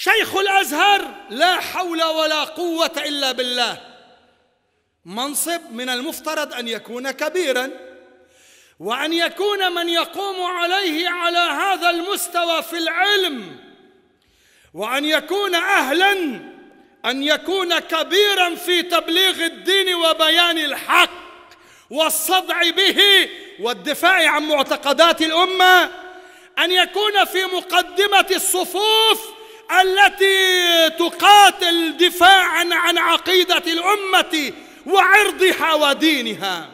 شيخ الأزهر لا حول ولا قوة إلا بالله، منصب من المفترض أن يكون كبيراً، وأن يكون من يقوم عليه على هذا المستوى في العلم، وأن يكون أهلاً أن يكون كبيراً في تبليغ الدين وبيان الحق والصدع به والدفاع عن معتقدات الأمة، أن يكون في مقدمة الصفوف التي تقاتل دفاعاً عن عقيدة الأمة وعرضها ودينها.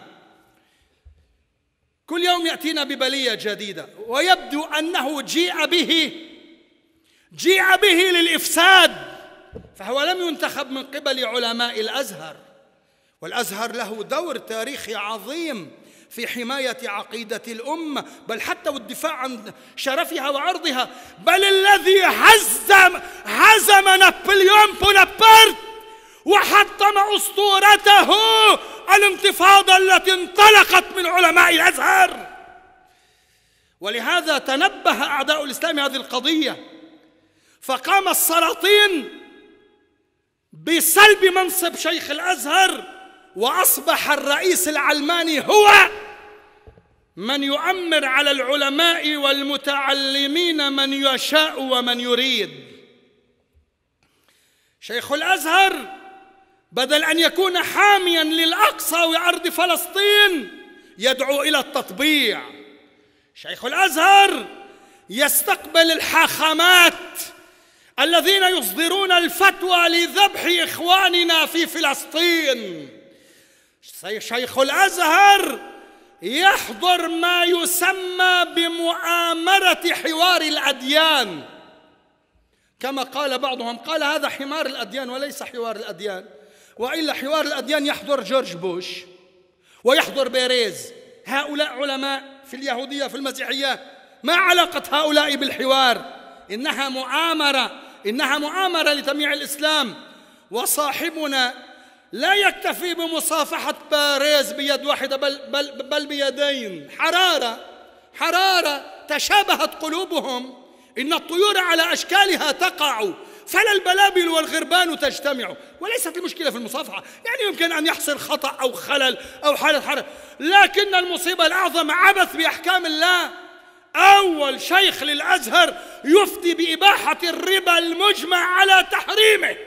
كل يوم يأتينا ببلية جديدة، ويبدو أنه جيء به للإفساد، فهو لم ينتخب من قبل علماء الأزهر، والأزهر له دور تاريخي عظيم في حماية عقيدة الأمة، بل حتى والدفاع عن شرفها وعرضها، بل الذي هزم نابليون بونابرت وحطم أسطورته الانتفاضة التي انطلقت من علماء الأزهر. ولهذا تنبه أعداء الإسلام هذه القضية، فقام السلاطين بسلب منصب شيخ الأزهر، وأصبح الرئيس العلماني هو من يؤمر على العلماء والمتعلمين من يشاء ومن يريد. شيخ الأزهر بدل أن يكون حامياً للأقصى وأرض فلسطين يدعو إلى التطبيع. شيخ الأزهر يستقبل الحاخامات الذين يصدرون الفتوى لذبح إخواننا في فلسطين. شيخ الأزهر يحضر ما يسمى بمؤامرة حوار الأديان، كما قال بعضهم، قال هذا حمار الأديان وليس حوار الأديان، وإلا حوار الأديان يحضر جورج بوش ويحضر بيريز، هؤلاء علماء في اليهودية في المسيحية، ما علاقة هؤلاء بالحوار؟ إنها مؤامرة لتمييع الإسلام. وصاحبنا لا يكتفي بمصافحة بيريز بيد واحدة بل بيدين. حرارة تشابهت قلوبهم، إن الطيور على أشكالها تقع فلا البلابل والغربان تجتمع. وليست المشكلة في المصافحة، يعني يمكن أن يحصل خطأ أو خلل أو حالة حرج، لكن المصيبة الأعظم عبث بأحكام الله. أول شيخ للأزهر يفتي بإباحة الربا المجمع على تحريمه،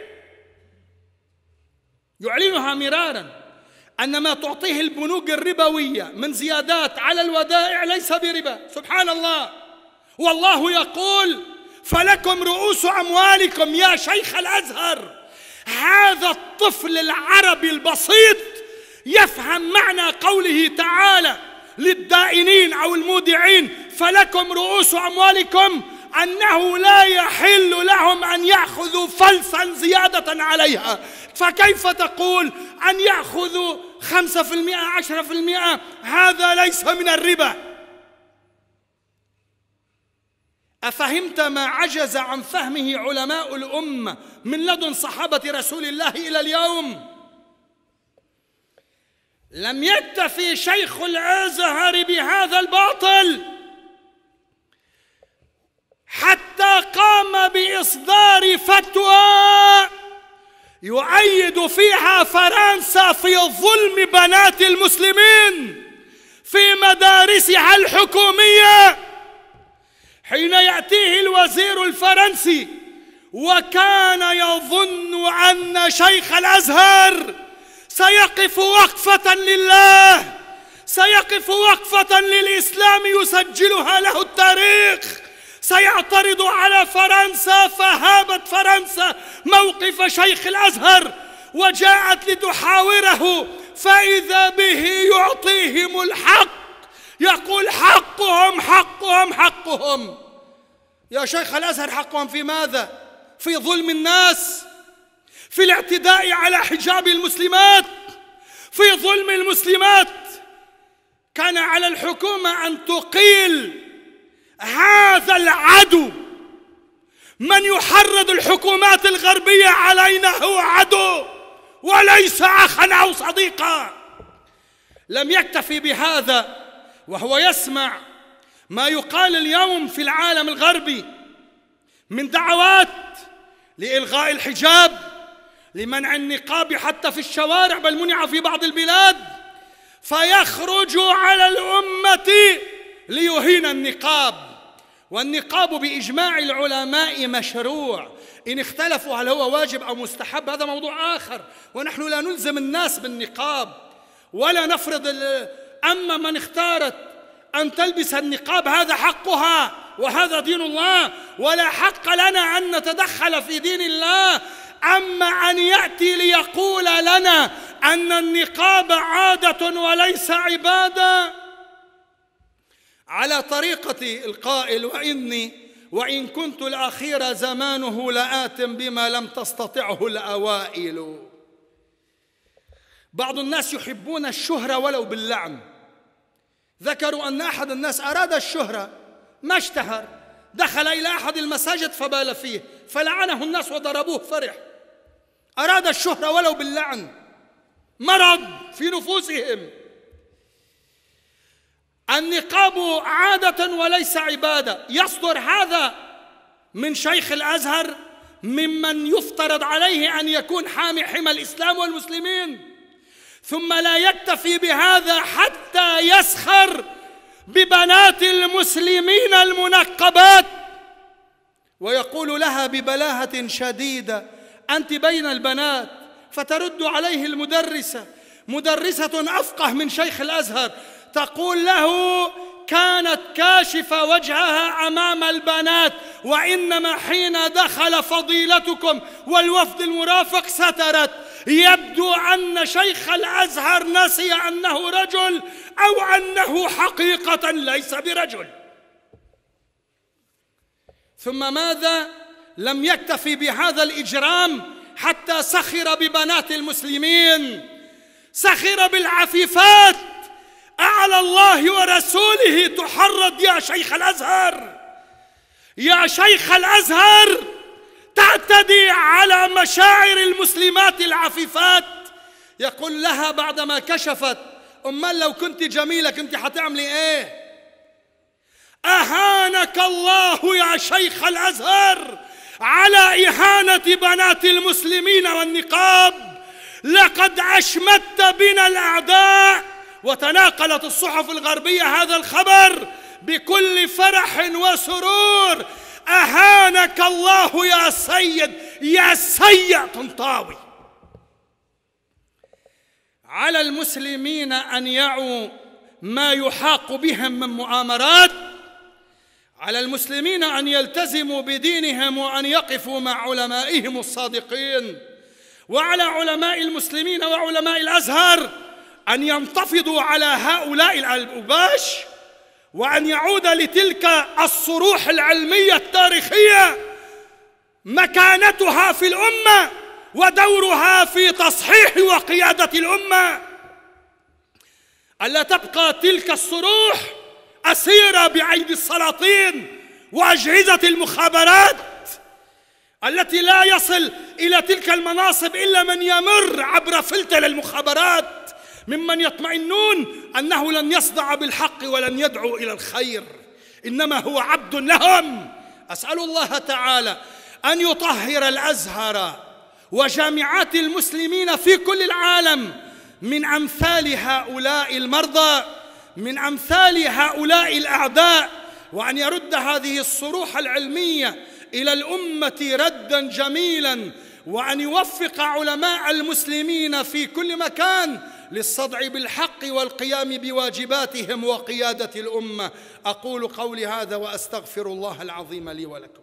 يعلنها مرارا أن ما تعطيه البنوك الربوية من زيادات على الودائع ليس بربا. سبحان الله، والله يقول فلكم رؤوس أموالكم يا شيخ الأزهر. هذا الطفل العربي البسيط يفهم معنى قوله تعالى للدائنين أو المودعين فلكم رؤوس أموالكم، أنه لا يحل لهم أن يأخذوا فلسا زيادة عليها، فكيف تقول أن يأخذوا 5% 10%؟ هذا ليس من الربا. أفهمت ما عجز عن فهمه علماء الأمة من لدن صحابة رسول الله إلى اليوم؟ لم يكتفي شيخ الأزهر بهذا الباطل، حتى قام بإصدار فتوى يؤيد فيها فرنسا في ظلم بنات المسلمين في مدارسها الحكومية. حين يأتيه الوزير الفرنسي وكان يظن أن شيخ الأزهر سيقف وقفة لله، سيقف وقفة للإسلام يسجلها له التاريخ، سيعترض على فرنسا، فهابت فرنسا موقف شيخ الأزهر وجاءت لتحاوره، فإذا به يعطيهم الحق، يقول حقهم حقهم حقهم. يا شيخ الأزهر حقهم في ماذا؟ في ظلم الناس، في الاعتداء على حجاب المسلمات، في ظلم المسلمات. كان على الحكومة أن تقيل هذا العدو. من يحرض الحكومات الغربية علينا هو عدو وليس أخا أو صديقا. لم يكتفي بهذا وهو يسمع ما يقال اليوم في العالم الغربي من دعوات لإلغاء الحجاب، لمنع النقاب حتى في الشوارع، بل منع في بعض البلاد، فيخرج على الأمة ليهين النقاب. والنقاب بإجماع العلماء مشروع، إن اختلفوا هل هو واجب أو مستحب هذا موضوع آخر، ونحن لا نلزم الناس بالنقاب ولا نفرض. أما من اختارت أن تلبس النقاب هذا حقها وهذا دين الله، ولا حق لنا أن نتدخل في دين الله. أما أن يأتي ليقول لنا أن النقاب عادة وليس عبادة، على طريقة القائل وإن كنت الأخير زمانه لآت بما لم تستطعه الأوائل. بعض الناس يحبون الشهرة ولو باللعن. ذكروا أن أحد الناس أراد الشهرة ما اشتهر، دخل إلى أحد المساجد فبال فيه فلعنه الناس وضربوه فرح. أراد الشهرة ولو باللعن، مرض في نفوسهم. النقاب عادة وليس عبادة. يصدر هذا من شيخ الأزهر ممن يفترض عليه أن يكون حامي حمى الإسلام والمسلمين، ثم لا يكتفي بهذا حتى يسخر ببنات المسلمين المنقبات ويقول لها ببلاهة شديدة: أنت بين البنات. فترد عليه المدرسة، مدرسة أفقه من شيخ الأزهر، تقول له: كانت كاشفة وجهها أمام البنات، وإنما حين دخل فضيلتكم والوفد المرافق سترت. يبدو أن شيخ الأزهر نسي أنه رجل، أو أنه حقيقة ليس برجل. ثم ماذا؟ لم يكتفي بهذا الإجرام حتى سخر ببنات المسلمين، سخر بالعفيفات. أعلى الله ورسوله تحرض يا شيخ الأزهر، يا شيخ الأزهر، تعتدي على مشاعر المسلمات العفيفات. يقول لها بعدما كشفت: أمال لو كنت جميلة كنت حتعملي إيه؟ أهانك الله يا شيخ الأزهر على إهانة بنات المسلمين والنقاب. لقد أشمت بنا الأعداء. وتناقلت الصحف الغربية هذا الخبر بكل فرح وسرور. أهانك الله يا سيد، يا سيء طنطاوي. على المسلمين أن يعوا ما يحاق بهم من مؤامرات، على المسلمين أن يلتزموا بدينهم وأن يقفوا مع علمائهم الصادقين، وعلى علماء المسلمين وعلماء الأزهر أن ينتفضوا على هؤلاء الأوباش، وأن يعود لتلك الصروح العلمية التاريخية مكانتها في الأمة ودورها في تصحيح وقيادة الأمة. ألا تبقى تلك الصروح أسيرة بأيدي السلاطين وأجهزة المخابرات التي لا يصل إلى تلك المناصب إلا من يمر عبر فلتر المخابرات، ممن يطمئنون أنه لن يصدع بالحق ولن يدعو إلى الخير، إنما هو عبد لهم. أسأل الله تعالى أن يطهر الأزهر وجامعات المسلمين في كل العالم من أمثال هؤلاء المرضى، من أمثال هؤلاء الأعداء، وأن يرد هذه الصروح العلمية إلى الأمة ردا جميلا، وأن يوفق علماء المسلمين في كل مكان للصدع بالحق والقيام بواجباتهم وقيادة الأمة. أقول قولي هذا وأستغفر الله العظيم لي ولكم.